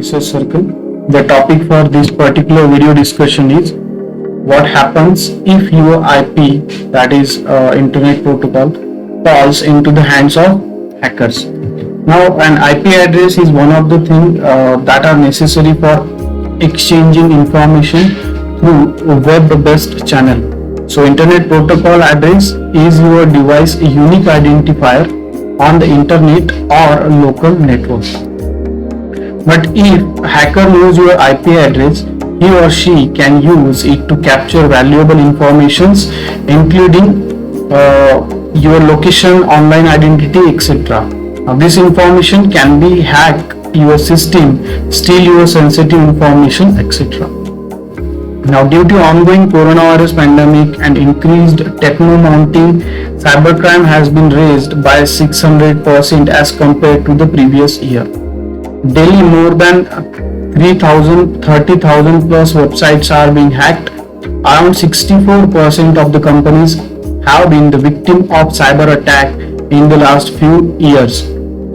research circle. The topic for this particular video discussion is what happens if your IP, that is internet protocol, falls into the hands of hackers. Now, an IP address is one of the things that are necessary for exchanging information through web-based channel. So, internet protocol address is your device unique identifier on the internet or local network. But if hacker knows your IP address, he or she can use it to capture valuable informations, including your location, online identity, etc. Now, this information can be hack your system, steal your sensitive information, etc. Now, due to ongoing coronavirus pandemic and increased techno mounting, cybercrime has been raised by 600% as compared to the previous year. Daily, more than 30,000 plus websites are being hacked. Around 64% of the companies have been the victim of cyber attack in the last few years.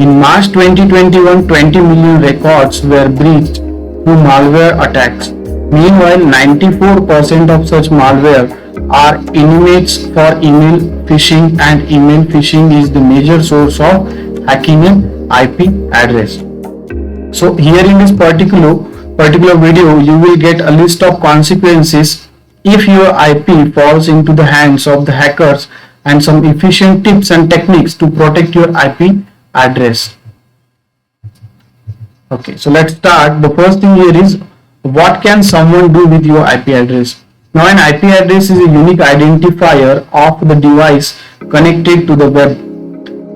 In March 2021, 20 million records were breached through malware attacks. Meanwhile, 94% of such malware are inmates for email phishing, and email phishing is the major source of hacking an IP address. So here in this particular video, you will get a list of consequences if your IP falls into the hands of the hackers and some efficient tips and techniques to protect your IP address. Okay, so let's start. The first thing here is, what can someone do with your IP address? Now, an IP address is a unique identifier of the device connected to the web.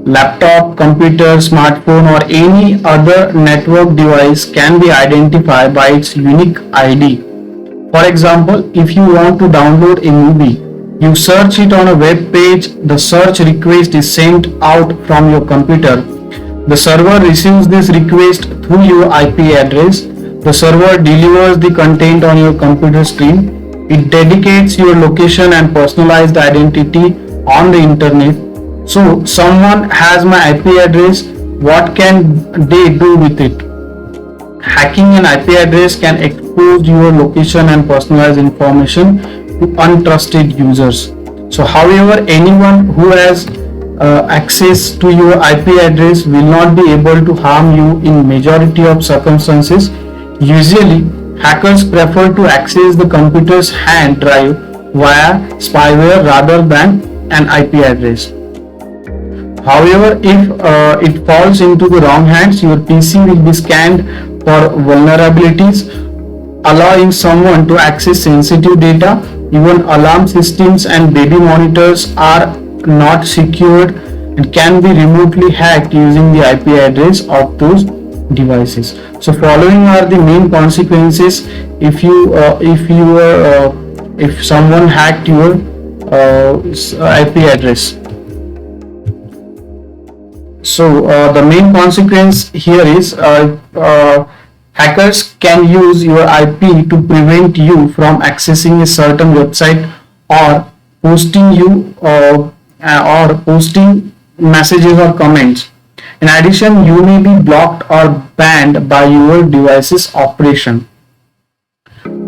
Laptop, computer, smartphone, or any other network device can be identified by its unique ID. For example, if you want to download a movie, you search it on a web page, the search request is sent out from your computer. The server receives this request through your IP address. The server delivers the content on your computer screen. It dedicates your location and personalized identity on the internet. So, someone has my IP address. What can they do with it? Hacking an IP address can expose your location and personalized information to untrusted users. So, however, anyone who has access to your IP address will not be able to harm you in majority of circumstances. Usually, hackers prefer to access the computer's hard drive via spyware rather than an IP address. However, if it falls into the wrong hands, your PC will be scanned for vulnerabilities, allowing someone to access sensitive data. Even alarm systems and baby monitors are not secured and can be remotely hacked using the IP address of those devices. So, following are the main consequences if someone hacked your IP address. So the main consequence here is hackers can use your IP to prevent you from accessing a certain website or posting messages or comments. In addition, you may be blocked or banned by your device's operation.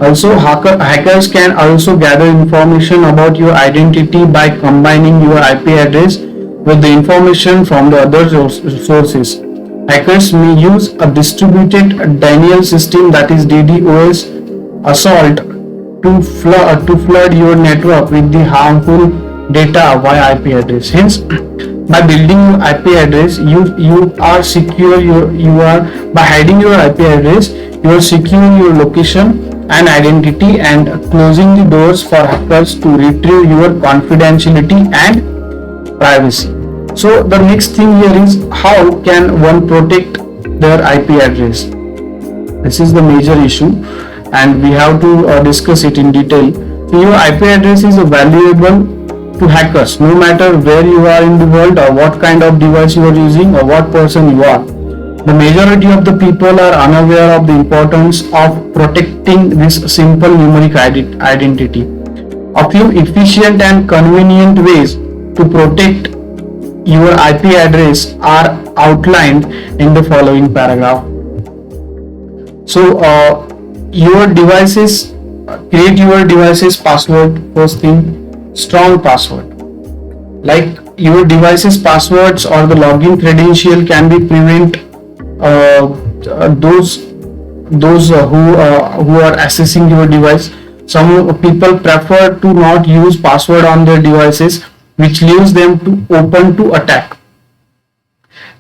Also, hackers can also gather information about your identity by combining your IP address with the information from the other sources. Hackers may use a distributed denial system, that is DDoS assault, to flood your network with the harmful data via IP address. Hence, by building your IP address, you are secure. By hiding your IP address, you are securing your location and identity and closing the doors for hackers to retrieve your confidentiality and privacy. So the next thing here is, how can one protect their IP address? This is the major issue and we have to discuss it in detail. So your IP address is valuable to hackers no matter where you are in the world or what kind of device you are using or what person you are. The majority of the people are unaware of the importance of protecting this simple numeric identity. A few efficient and convenient ways to protect your IP address are outlined in the following paragraph. So your devices, create your device's password. First thing, strong password. Like your device's passwords or the login credential can be prevent those who are accessing your device. Some people prefer to not use password on their devices, which leaves them to open to attack.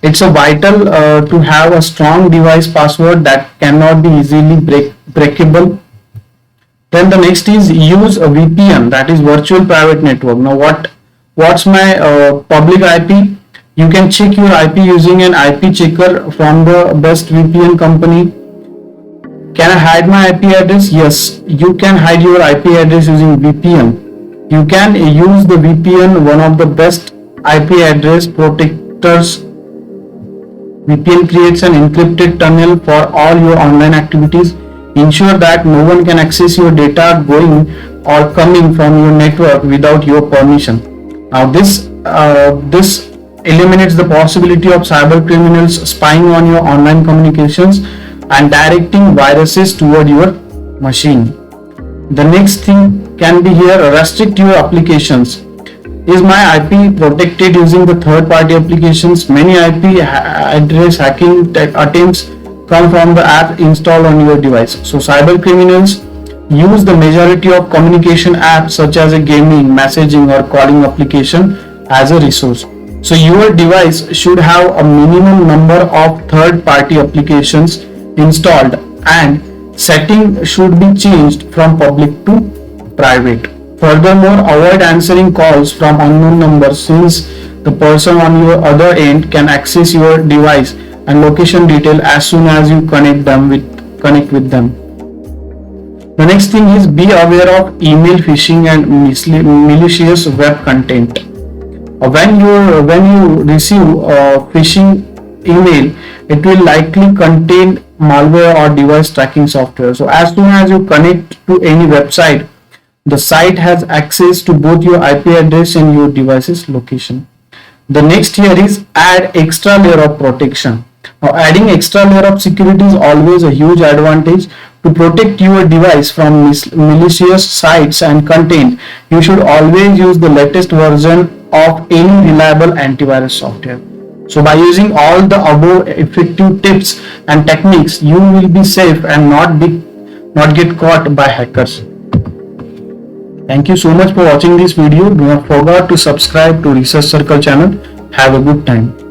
It's a vital to have a strong device password that cannot be easily breakable. Then the next is use a VPN, that is virtual private network. Now what's my public IP? You can check your IP using an IP checker from the best VPN company. Can I hide my IP address? Yes, you can hide your IP address using VPN. You can use the VPN, one of the best IP address protectors. VPN creates an encrypted tunnel for all your online activities. Ensure that no one can access your data going or coming from your network without your permission. Now this eliminates the possibility of cyber criminals spying on your online communications and directing viruses toward your machine. The next thing can be here, restrict your applications. Is my IP protected using the third-party applications? Many IP address hacking attempts come from the app installed on your device. So cyber criminals use the majority of communication apps such as a gaming, messaging or calling application as a resource. So your device should have a minimum number of third-party applications installed, and setting should be changed from public to private. Furthermore, avoid answering calls from unknown numbers, since the person on your other end can access your device and location detail as soon as you connect with them. The next thing is be aware of email phishing and malicious web content. When you receive a phishing email, it will likely contain malware or device tracking software. So as soon as you connect to any website, the site has access to both your IP address and your device's location. The next here is add extra layer of protection. Now adding extra layer of security is always a huge advantage. To protect your device from malicious sites and content, you should always use the latest version of any reliable antivirus software. So by using all the above effective tips and techniques, you will be safe and not get caught by hackers. Thank you so much for watching this video. Do not forget to subscribe to Research Circle channel. Have a good time.